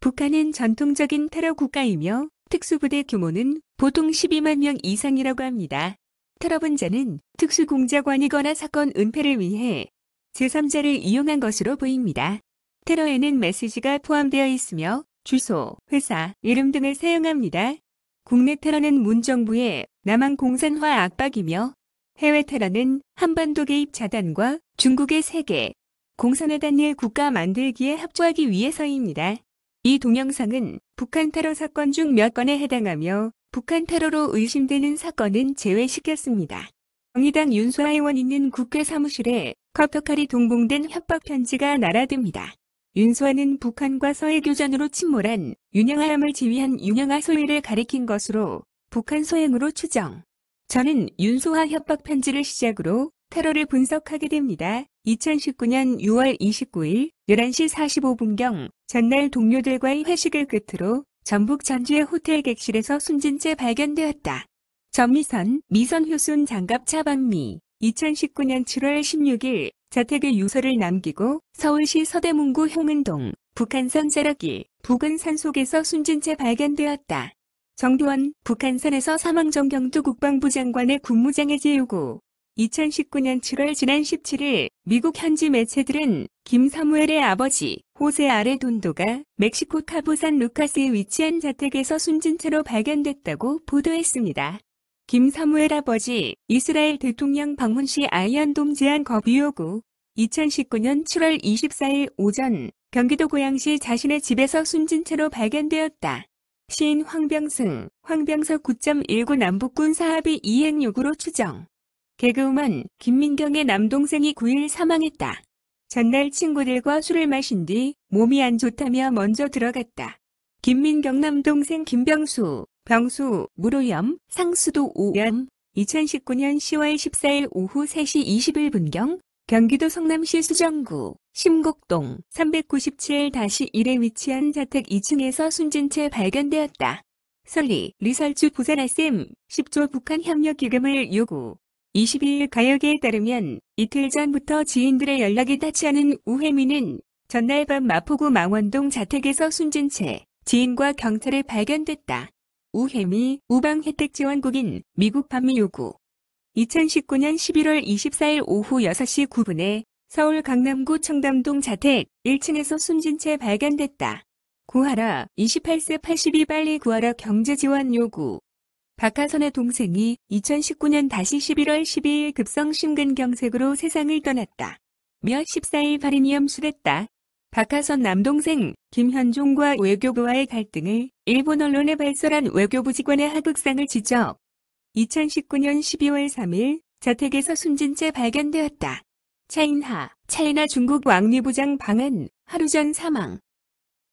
북한은 전통적인 테러 국가이며 특수부대 규모는 보통 12만 명 이상이라고 합니다. 테러 분자는 특수공작원이거나 사건 은폐를 위해 제3자를 이용한 것으로 보입니다. 테러에는 메시지가 포함되어 있으며 주소, 회사, 이름 등을 사용합니다. 국내 테러는 문정부의 남한 공산화 압박이며 해외 테러는 한반도 개입 차단과 중국의 세계 공산화 단일 국가 만들기에 협조하기 위해서입니다. 이 동영상은 북한 테러 사건 중 몇 건에 해당하며 북한 테러로 의심되는 사건은 제외시켰습니다. 정의당 윤소아 의원 있는 국회 사무실에 카톡칼이 동봉된 협박 편지가 날아듭니다. 윤소아는 북한과 서해 교전으로 침몰한 윤영하함을 지휘한 윤영하 소위를 가리킨 것으로 북한 소행으로 추정. 저는 윤소아 협박 편지를 시작으로 테러를 분석하게 됩니다. 2019년 6월 29일 11시 45분경 전날 동료들과의 회식을 끝으로 전북 전주의 호텔 객실에서 숨진 채 발견되었다. 전미선, 미선효순 장갑 차박미 2019년 7월 16일 자택에 유서를 남기고 서울시 서대문구 효문동 북한산 자락길 부근 산속에서 숨진 채 발견되었다. 정두원, 북한산에서 사망 정경두 국방부 장관의 군무장해제 요구 2019년 7월 지난 17일 미국 현지 매체들은 김 사무엘의 아버지 호세 아레돈도가 멕시코 카보산 루카스에 위치한 자택에서 숨진 채로 발견됐다고 보도했습니다. 김 사무엘 아버지 이스라엘 대통령 방문 시 아이언돔 제한 거부 요구 2019년 7월 24일 오전 경기도 고양시 자신의 집에서 숨진 채로 발견되었다. 시인 황병석 9.19 남북군 사합의 이행 요구로 추정. 개그우먼 김민경의 남동생이 9일 사망했다. 전날 친구들과 술을 마신 뒤 몸이 안 좋다며 먼저 들어갔다. 김민경 남동생 김병수, 병수, 무로염, 상수도 오염 2019년 10월 14일 오후 3시 21분경 경기도 성남시 수정구 심곡동 397-1에 위치한 자택 2층에서 숨진 채 발견되었다. 설리, 리설주 부산아쌤 10조 북한 협력 기금을 요구 22일 가요계에 따르면 이틀 전부터 지인들의 연락이 닿지 않은 우혜미는 전날 밤 마포구 망원동 자택에서 숨진 채 지인과 경찰에 발견됐다. 우혜미, 우방혜택지원국인 미국 반미 요구 2019년 11월 24일 오후 6시 9분에 서울 강남구 청담동 자택 1층에서 숨진 채 발견됐다. 구하라, 28세 82 빨리 구하라 경제지원 요구 박하선의 동생이 2019년 다시 11월 12일 급성 심근경색으로 세상을 떠났다. 며 14일 발인이 염수됐다. 박하선 남동생 김현종과 외교부와의 갈등을 일본 언론에 발설한 외교부 직원의 하극상을 지적. 2019년 12월 3일 자택에서 숨진 채 발견되었다. 차이나 중국 왕리부장 방한 하루 전 사망.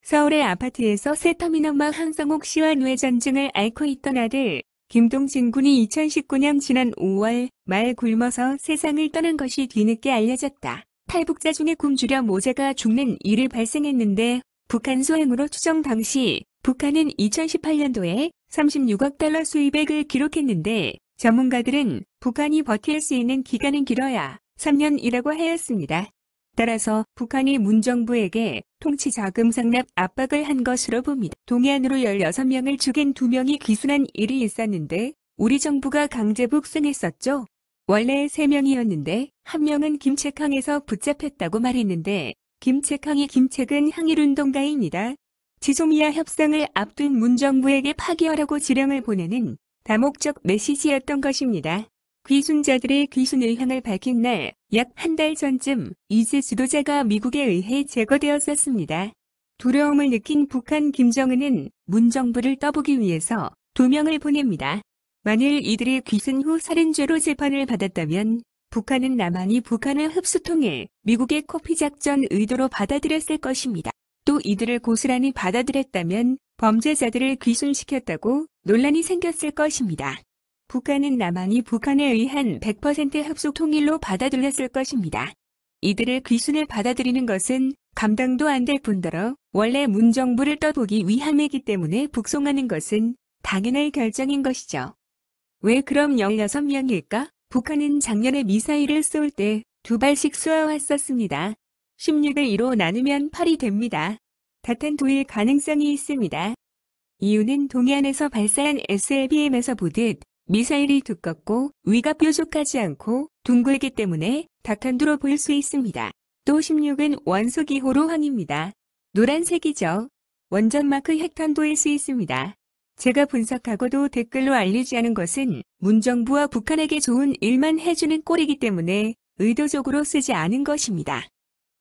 서울의 아파트에서 새터미널마 한성옥 씨와 뇌전증을 앓고 있던 아들 김동진 군이 2019년 지난 5월 말 굶어서 세상을 떠난 것이 뒤늦게 알려졌다. 탈북자 중에 굶주려 모자가 죽는 일이 발생했는데 북한 소행으로 추정. 당시 북한은 2018년도에 36억 달러 수입액을 기록했는데 전문가들은 북한이 버틸 수 있는 기간은 길어야 3년이라고 하였습니다. 따라서 북한이 문정부에게 통치 자금 상납 압박을 한 것으로 봅니다. 동해안으로 16명을 죽인 2명이 기순한 일이 있었는데 우리 정부가 강제 북송했었죠. 원래 3명이었는데 1명은 김책항에서 붙잡혔다고 말했는데 김책은 항일운동가입니다. 지소미아 협상을 앞둔 문정부에게 파기하라고 지령을 보내는 다목적 메시지였던 것입니다. 귀순자들의 귀순 의향을 밝힌 날 약 한 달 전쯤 이제 지도자가 미국에 의해 제거되었었습니다. 두려움을 느낀 북한 김정은은 문정부를 떠보기 위해서 2명을 보냅니다. 만일 이들이 귀순 후 살인죄로 재판을 받았다면 북한은 남한이 북한을 흡수통일, 미국의 코피 작전 의도로 받아들였을 것입니다. 또 이들을 고스란히 받아들였다면 범죄자들을 귀순시켰다고 논란이 생겼을 것입니다. 북한은 남한이 북한에 의한 100% 흡수 통일로 받아들였을 것입니다. 이들을 귀순을 받아들이는 것은 감당도 안 될 뿐더러 원래 문정부를 떠보기 위함이기 때문에 북송하는 것은 당연할 결정인 것이죠. 왜 그럼 16명일까? 북한은 작년에 미사일을 쏠 때 2발씩 쏘아왔었습니다. 16을 2로 나누면 8이 됩니다. 다탄도일 가능성이 있습니다. 이유는 동해안에서 발사한 SLBM에서 보듯 미사일이 두껍고 위가 뾰족하지 않고 둥글기 때문에 다탄두로 볼 수 있습니다. 또 16은 원소 기호로 항입니다. 노란색이죠. 원전 마크 핵탄도일 수 있습니다. 제가 분석하고도 댓글로 알리지 않은 것은 문정부와 북한에게 좋은 일만 해주는 꼴이기 때문에 의도적으로 쓰지 않은 것입니다.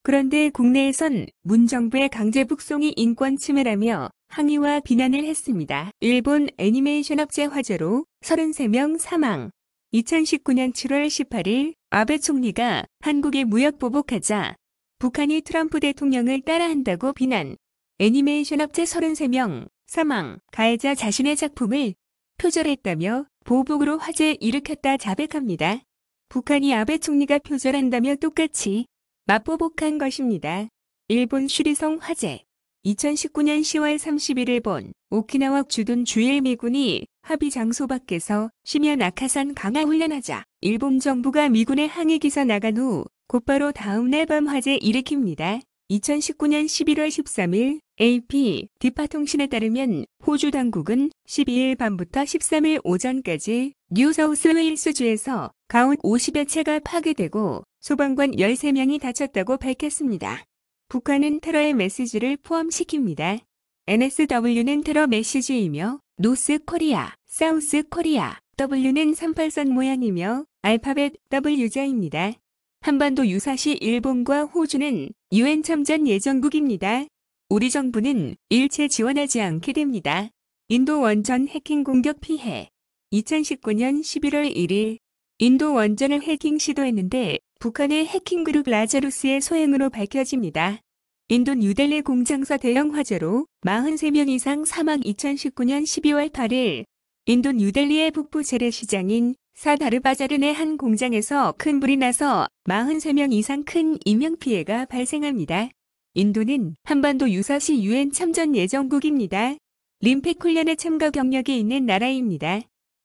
그런데 국내에선 문정부의 강제 북송이 인권 침해라며 항의와 비난을 했습니다. 일본 애니메이션 업체 화재로 33명 사망. 2019년 7월 18일 아베 총리가 한국에 무역 보복하자 북한이 트럼프 대통령을 따라한다고 비난. 애니메이션 업체 33명 사망. 가해자 자신의 작품을 표절했다며 보복으로 화재 일으켰다 자백합니다. 북한이 아베 총리가 표절한다며 똑같이 맞보복한 것입니다. 일본 슈리성 화재. 2019년 10월 30일 일본 오키나와 주둔 주일 미군이 합의 장소 밖에서 심야 낙하산 강화 훈련하자 일본 정부가 미군의 항의 기사 나간 후 곧바로 다음날 밤 화재 일으킵니다. 2019년 11월 13일 AP 디파통신에 따르면 호주 당국은 12일 밤부터 13일 오전까지 뉴사우스웨일스주에서 가온 50여 채가 파괴되고 소방관 13명이 다쳤다고 밝혔습니다. 북한은 테러의 메시지를 포함시킵니다. NSW는 테러 메시지이며 노스 코리아, 사우스 코리아, W는 38선 모양이며 알파벳 W자입니다. 한반도 유사시 일본과 호주는 UN 참전 예정국입니다. 우리 정부는 일체 지원하지 않게 됩니다. 인도 원전 해킹 공격 피해. 2019년 11월 1일 인도 원전을 해킹 시도했는데 북한의 해킹 그룹 라자루스의 소행으로 밝혀집니다. 인도 뉴델리 공장사 대형 화재로 43명 이상 사망. 2019년 12월 8일 인도 뉴델리의 북부 재래시장인 사다르바자르 내 한 공장에서 큰 불이 나서 43명 이상 큰 인명피해가 발생합니다. 인도는 한반도 유사시 UN 참전 예정국입니다. 림팩 훈련에 참가 경력이 있는 나라입니다.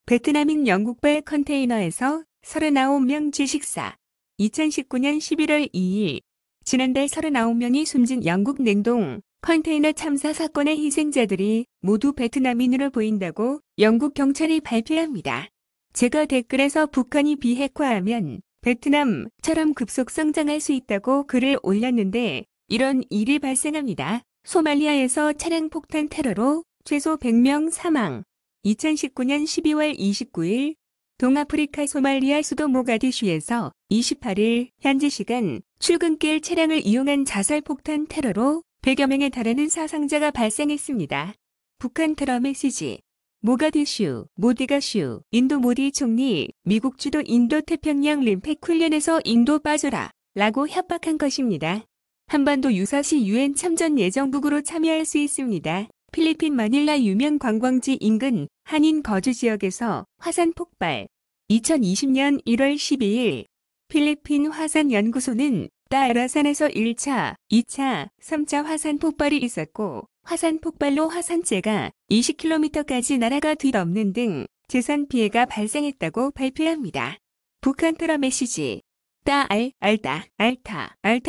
베트남인 영국발 컨테이너에서 39명 질식사. 2019년 11월 2일 지난달 39명이 숨진 영국 냉동 컨테이너 참사 사건의 희생자들이 모두 베트남인으로 보인다고 영국 경찰이 발표합니다. 제가 댓글에서 북한이 비핵화하면 베트남처럼 급속 성장할 수 있다고 글을 올렸는데 이런 일이 발생합니다. 소말리아에서 차량 폭탄 테러로 최소 100명 사망. 2019년 12월 29일 동아프리카 소말리아 수도 모가디슈에서 28일 현지 시간 출근길 차량을 이용한 자살 폭탄 테러로 100여 명에 달하는 사상자가 발생했습니다. 북한 테러 메시지. 모가디슈, 모디가슈, 인도 모디 총리, 미국 주도 인도태평양 림팩 훈련에서 인도 빠져라 라고 협박한 것입니다. 한반도 유사시 UN 참전 예정국으로 참여할 수 있습니다. 필리핀 마닐라 유명 관광지 인근 한인 거주 지역에서 화산 폭발. 2020년 1월 12일 필리핀 화산연구소는 따라산에서 1차, 2차, 3차 화산 폭발이 있었고 화산 폭발로 화산재가 20km까지 날아가 뒤덮는 등 재산 피해가 발생했다고 발표합니다. 북한 테러 메시지. 알타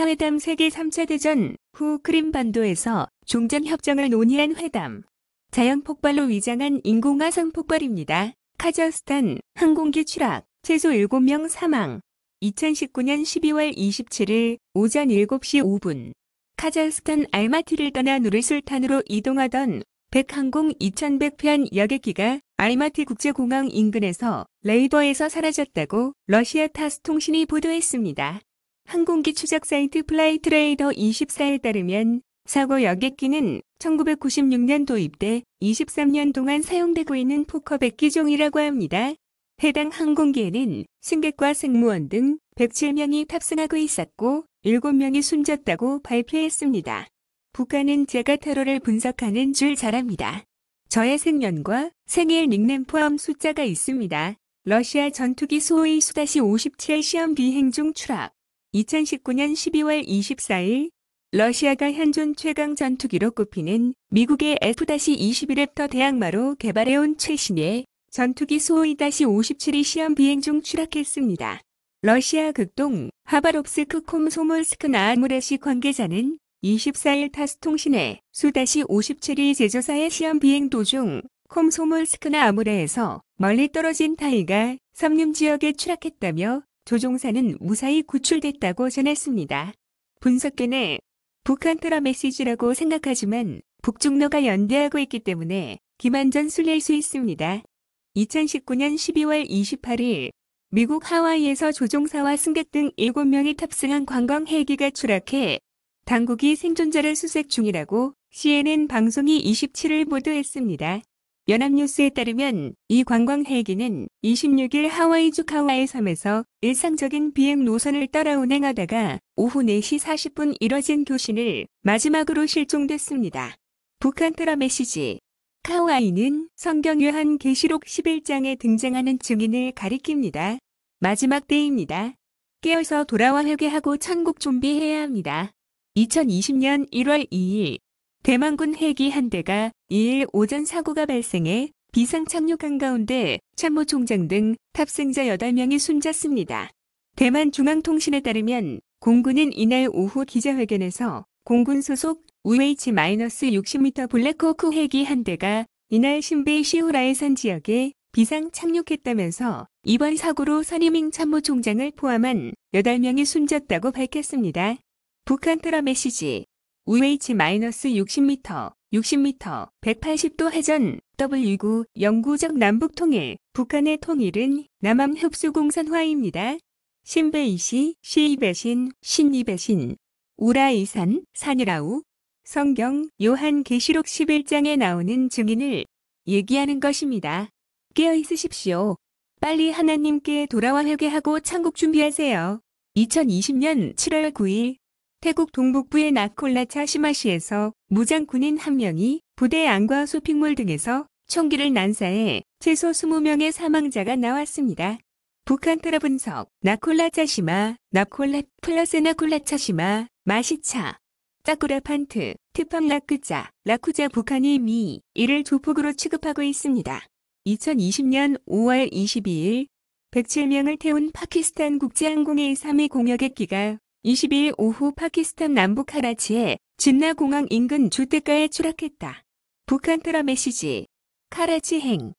회담 세계 3차 대전 후 크림반도에서 종전협정을 논의한 회담. 자연 폭발로 위장한 인공화산 폭발입니다. 카자흐스탄 항공기 추락, 최소 7명 사망. 2019년 12월 27일 오전 7시 5분. 카자흐스탄 알마티를 떠나 누르술탄으로 이동하던 백항공 2100편 여객기가 알마티 국제공항 인근에서 레이더에서 사라졌다고 러시아 타스 통신이 보도했습니다. 항공기 추적 사이트 플라이트레이더 24에 따르면 사고 여객기는 1996년 도입돼 23년 동안 사용되고 있는 포커 100기종이라고 합니다. 해당 항공기에는 승객과 승무원 등 107명이 탑승하고 있었고 7명이 숨졌다고 발표했습니다. 북한은 제가 테러를 분석하는 줄 잘합니다. 저의 생년과 생일 닉네임 포함 숫자가 있습니다. 러시아 전투기 수호의 수-57 시험 비행 중 추락. 2019년 12월 24일 러시아가 현존 최강 전투기로 꼽히는 미국의 F-21랩터 대항마로 개발해온 최신의 전투기 수호이-57이 시험 비행 중 추락했습니다. 러시아 극동 하바롭스크 콤소몰스크 나아무레시 관계자는 24일 타스통신에 수-57이 제조사의 시험 비행 도중 콤소몰스크나 아무레에서 멀리 떨어진 타이가 섬림 지역에 추락했다며 조종사는 무사히 구출됐다고 전했습니다. 분석견에 북한 테러 메시지라고 생각하지만 북중러가 연대하고 있기 때문에 기만전 술릴 수 있습니다. 2019년 12월 28일 미국 하와이에서 조종사와 승객 등 7명이 탑승한 관광 헬기가 추락해 당국이 생존자를 수색 중이라고 CNN 방송이 27일 보도했습니다. 연합뉴스에 따르면 이 관광 헬기는 26일 하와이주 카우아이 섬에서 일상적인 비행 노선을 따라 운행하다가 오후 4시 40분 이뤄진 교신을 마지막으로 실종됐습니다. 북한 테러 메시지. 카우아이는 성경 요한계시록 11장에 등장하는 증인을 가리킵니다. 마지막 때입니다. 깨어서 돌아와 회개하고 천국 준비해야 합니다. 2020년 1월 2일 대만군 헬기 한 대가 2일 오전 사고가 발생해 비상 착륙한 가운데 참모총장 등 탑승자 8명이 숨졌습니다. 대만 중앙통신에 따르면 공군은 이날 오후 기자회견에서 공군 소속 UH-60m 블랙호크 헬기 한 대가 이날 신베이 시후라이산 지역에 비상 착륙했다면서 이번 사고로 선이밍 참모총장을 포함한 8명이 숨졌다고 밝혔습니다. 북한 테러 메시지. UH-60m, 60m, 180도 회전, W9, 영구적 남북통일, 북한의 통일은 남한흡수공산화입니다. 신베이시, 시이배신, 신이배신, 우라이산, 산이라우, 성경, 요한계시록 11장에 나오는 증인을 얘기하는 것입니다. 깨어 있으십시오. 빨리 하나님께 돌아와 회개하고 천국 준비하세요. 2020년 7월 9일 태국 동북부의 나콜라차 시마시에서 무장 군인 한 명이 부대 안과 쇼핑몰 등에서 총기를 난사해 최소 20명의 사망자가 나왔습니다. 북한 테러 분석. 나콜라차시마, 나콜라 플러스 나콜라차시마, 마시차, 짜꾸라판트, 트팜 라크자, 라쿠자. 북한이 미, 이를 조폭으로 취급하고 있습니다. 2020년 5월 22일 107명을 태운 파키스탄 국제항공의 3위 공여객기가 22일 오후 파키스탄 남북 카라치의 진나공항 인근 주택가에 추락했다. 북한 테러 메시지. 카라치행,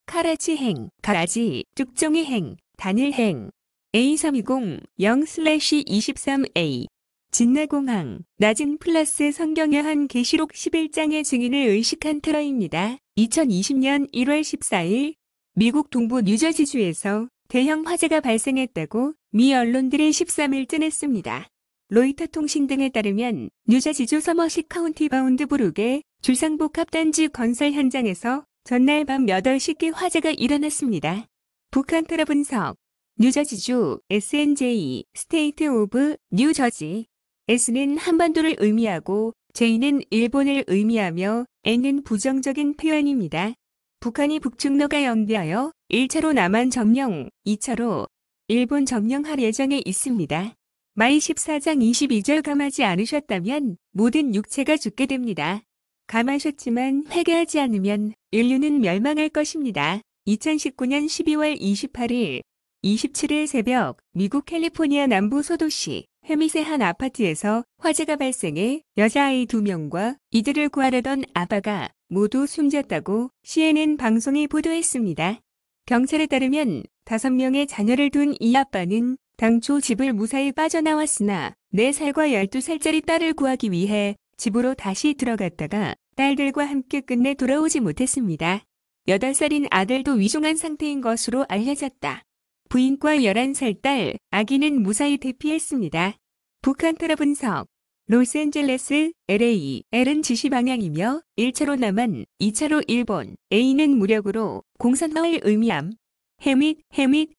가라지, 쭉정이행, 단일행, A320-0/23A. 진나공항, 낮은 플러스 성경요한 계시록 11장의 증인을 의식한 테러입니다. 2020년 1월 14일 미국 동부 뉴저지주에서 대형 화재가 발생했다고 미 언론들이 13일 전했습니다. 로이터 통신 등에 따르면 뉴저지주 서머시 카운티 바운드브룩의 주상복합단지 건설 현장에서 전날 밤 8시께 화재가 일어났습니다. 북한 테러 분석. 뉴저지주 SNJ 스테이트 오브 뉴저지. S는 한반도를 의미하고 J는 일본을 의미하며 N은 부정적인 표현입니다. 북한이 북중러가 연대하여 1차로 남한 점령, 2차로 일본 점령할 예정에 있습니다. 마이 14장 22절 감하지 않으셨다면 모든 육체가 죽게 됩니다. 감하셨지만 회개하지 않으면 인류는 멸망할 것입니다. 2019년 12월 28일 27일 새벽 미국 캘리포니아 남부 소도시 헤밋의 한 아파트에서 화재가 발생해 여자아이 2명과 이들을 구하려던 아빠가 모두 숨졌다고 CNN 방송이 보도했습니다. 경찰에 따르면 5명의 자녀를 둔 이 아빠는 당초 집을 무사히 빠져나왔으나 4살과 12살짜리 딸을 구하기 위해 집으로 다시 들어갔다가 딸들과 함께 끝내 돌아오지 못했습니다. 8살인 아들도 위중한 상태인 것으로 알려졌다. 부인과 11살 딸, 아기는 무사히 대피했습니다. 북한 테러 분석. 로스앤젤레스, LA, L은 지시 방향이며 1차로 남한, 2차로 일본, A는 무력으로 공산화를 의미함. 해밋,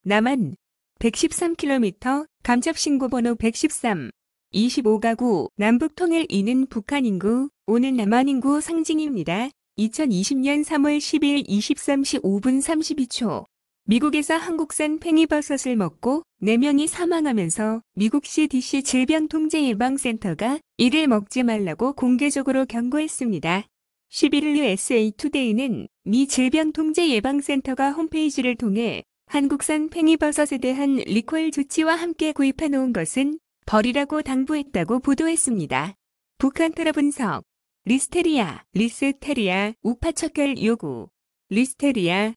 남한, 113km, 감첩신고번호 113, 25가구, 남북통일. E는 북한 인구, O는 남한 인구 상징입니다. 2020년 3월 10일 23시 5분 32초. 미국에서 한국산 팽이버섯을 먹고 4명이 사망하면서 미국 CDC 질병통제예방센터가 이를 먹지 말라고 공개적으로 경고했습니다. 11일 USA 투데이는 미 질병통제예방센터가 홈페이지를 통해 한국산 팽이버섯에 대한 리콜 조치와 함께 구입해 놓은 것은 버리라고 당부했다고 보도했습니다. 북한 테러 분석. 리스테리아, 우파 척결 요구. 리스테리아,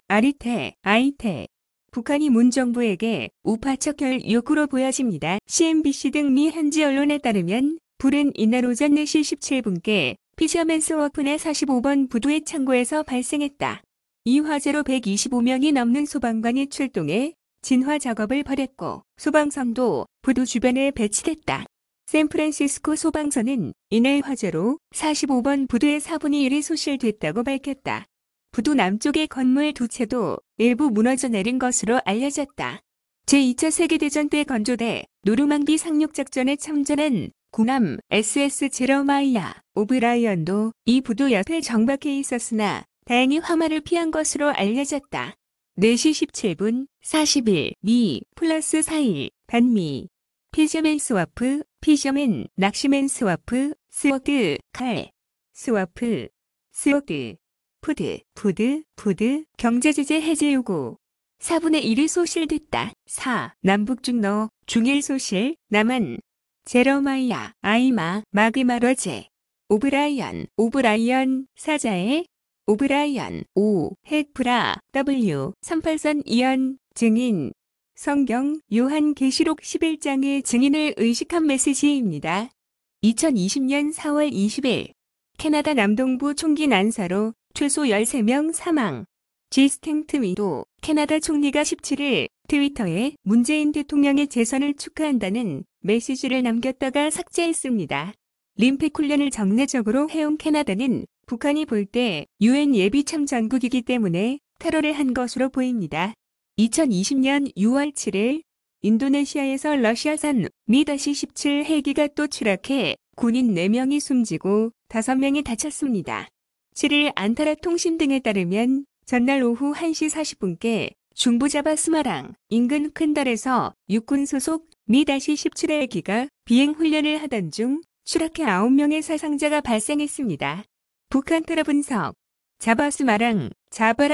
아이테. 북한이 문 정부에게 우파 척결 요구로 보여집니다. CNBC 등 미 현지 언론에 따르면 불은 이날 오전 4시 17분께 피셔맨스 워프 내 45번 부두의 창고에서 발생했다. 이 화재로 125명이 넘는 소방관이 출동해 진화 작업을 벌였고 소방선도 부두 주변에 배치됐다. 샌프란시스코 소방서는 이날 화재로 45번 부두의 4분의 1이 소실됐다고 밝혔다. 부두 남쪽의 건물 2채도 일부 무너져 내린 것으로 알려졌다. 제2차 세계대전 때 건조대 노르망디 상륙작전에 참전한 군함 SS 제러마이아 오브라이언도 이 부두 옆에 정박해 있었으나 다행히 화마를 피한 것으로 알려졌다. 4시 17분 41 미 플러스 41 반미 피셔맨 낚시맨 스와프 스워드 칼 스와프 스워드 푸드 경제제재 해제 요구 4분의 1이 소실됐다. 4. 남북중러 중일 소실 남한 제러마이아 아이마 마그마러제 오브라이언 사자의 오브라이언 5. 헷프라 W 38선 이연 증인 성경 요한계시록 11장의 증인을 의식한 메시지입니다. 2020년 4월 20일 캐나다 남동부 총기 난사로 최소 13명 사망. 지스탱 트위도 캐나다 총리가 17일 트위터에 문재인 대통령의 재선을 축하한다는 메시지를 남겼다가 삭제했습니다. 림팩 훈련을 정례적으로 해온 캐나다는 북한이 볼 때 UN 예비 참전국이기 때문에 테러를 한 것으로 보입니다. 2020년 6월 7일 인도네시아에서 러시아산 Mi-17 헬기가 또 추락해 군인 4명이 숨지고 5명이 다쳤습니다. 7일 안타라 통신 등에 따르면 전날 오후 1시 40분께 중부자바 스마랑 인근 큰달에서 육군 소속 Mi-17 헬기가 비행 훈련을 하던 중 추락해 9명의 사상자가 발생했습니다. 북한 테러 분석. 자바 스마랑, 자바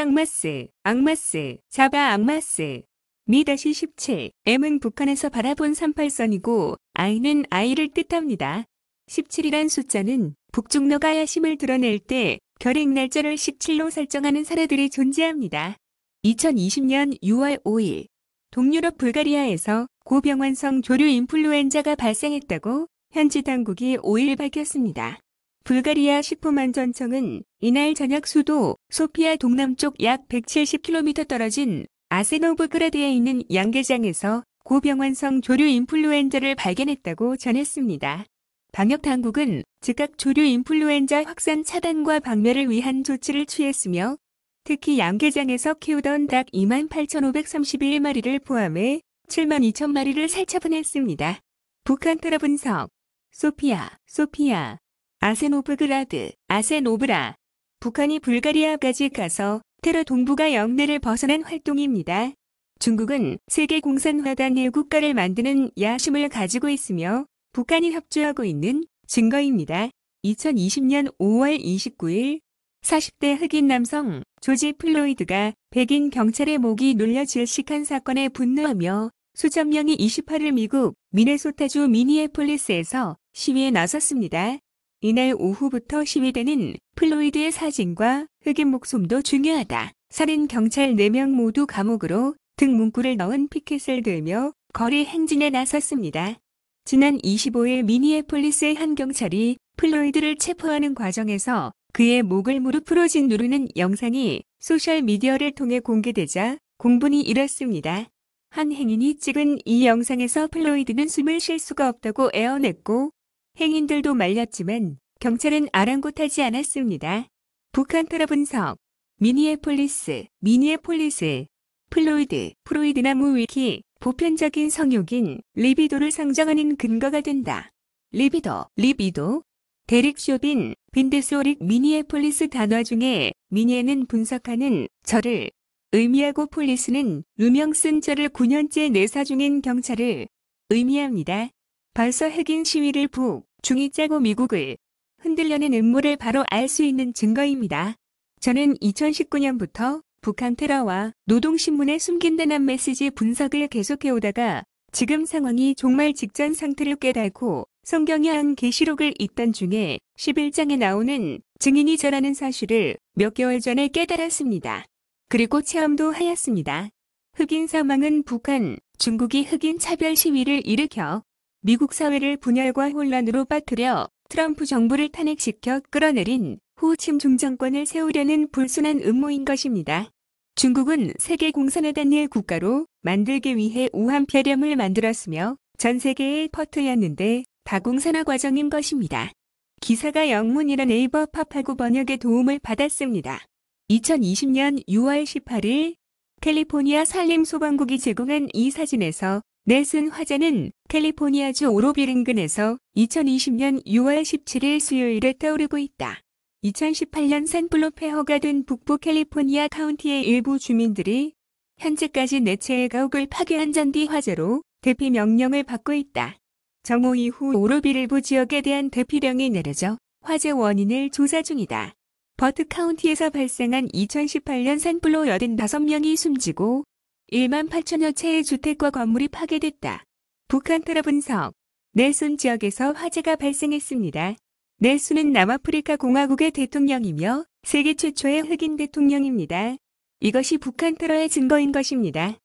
악마스. Mi-17, M은 북한에서 바라본 38선이고 I는 아이를 뜻합니다. 17이란 숫자는 북중러가 야심을 드러낼 때 결행 날짜를 17로 설정하는 사례들이 존재합니다. 2020년 6월 5일 동유럽 불가리아에서 고병환성 조류 인플루엔자가 발생했다고 현지 당국이 5일 밝혔습니다. 불가리아 식품안전청은 이날 저녁 수도 소피아 동남쪽 약 170km 떨어진 아세노브그라드에 있는 양계장에서 고병환성 조류 인플루엔자를 발견했다고 전했습니다. 방역당국은 즉각 조류 인플루엔자 확산 차단과 박멸을 위한 조치를 취했으며 특히 양계장에서 키우던 닭 28,531마리를 포함해 72,000마리를 살처분했습니다. 북한 테러 분석. 소피아, 아세노브라. 북한이 불가리아까지 가서 테러 동북아 영내를 벗어난 활동입니다. 중국은 세계공산화당의 국가를 만드는 야심을 가지고 있으며 북한이 협조하고 있는 증거입니다. 2020년 5월 29일 40대 흑인 남성 조지 플로이드가 백인 경찰의 목이 눌려 질식한 사건에 분노하며 수천 명이 28일 미국 미네소타주 미니애폴리스에서 시위에 나섰습니다. 이날 오후부터 시위대는 플로이드의 사진과 흑인 목숨도 중요하다. 살인 경찰 4명 모두 감옥으로 등 문구를 넣은 피켓을 들며 거리 행진에 나섰습니다. 지난 25일 미니애폴리스의 한 경찰이 플로이드를 체포하는 과정에서 그의 목을 무릎으로 짓누르는 영상이 소셜미디어를 통해 공개되자 공분이 일었습니다. 한 행인이 찍은 이 영상에서 플로이드는 숨을 쉴 수가 없다고 애원했고 행인들도 말렸지만 경찰은 아랑곳하지 않았습니다. 북한 테러 분석. 미니애폴리스, 프로이드 나무 위키, 보편적인 성욕인 리비도를 상정하는 근거가 된다. 리비도. 데릭 쇼빈, 빈데소릭 미니애폴리스 단어 중에 미니에는 분석하는 저를 의미하고 폴리스는 누명 쓴 저를 9년째 내사 중인 경찰을 의미합니다. 벌써 흑인 시위를 중이 짜고 미국을 흔들려는 음모를 바로 알 수 있는 증거입니다. 저는 2019년부터 북한 테러와 노동신문의 숨긴다는 메시지 분석을 계속해오다가 지금 상황이 종말 직전 상태를 깨닫고 성경의 계시록을 읽던 중에 11장에 나오는 증인이 저라는 사실을 몇 개월 전에 깨달았습니다. 그리고 체험도 하였습니다. 흑인 사망은 북한, 중국이 흑인 차별 시위를 일으켜 미국 사회를 분열과 혼란으로 빠뜨려 트럼프 정부를 탄핵시켜 끌어내린 후 친중 정권을 세우려는 불순한 음모인 것입니다. 중국은 세계 공산화단일 국가로 만들기 위해 우한폐렴을 만들었으며 전 세계에 퍼뜨렸는데 다공산화 과정인 것입니다. 기사가 영문이라 네이버 팝하고 번역의 도움을 받았습니다. 2020년 6월 18일 캘리포니아 산림소방국이 제공한 이 사진에서 넬슨 화재는 캘리포니아주 오로빌 인근에서 2020년 6월 17일 수요일에 떠오르고 있다. 2018년 산불로 폐허가 된 북부 캘리포니아 카운티의 일부 주민들이 현재까지 4채의 가옥을 파괴한 잔디 화재로 대피 명령을 받고 있다. 정오 이후 오로빌 일부 지역에 대한 대피령이 내려져 화재 원인을 조사 중이다. 버트 카운티에서 발생한 2018년 산불로 85명이 숨지고 1만 8천여 채의 주택과 건물이 파괴됐다. 북한 테러 분석. 넬슨 지역에서 화재가 발생했습니다. 넬슨은 남아프리카 공화국의 대통령이며 세계 최초의 흑인 대통령입니다. 이것이 북한 테러의 증거인 것입니다.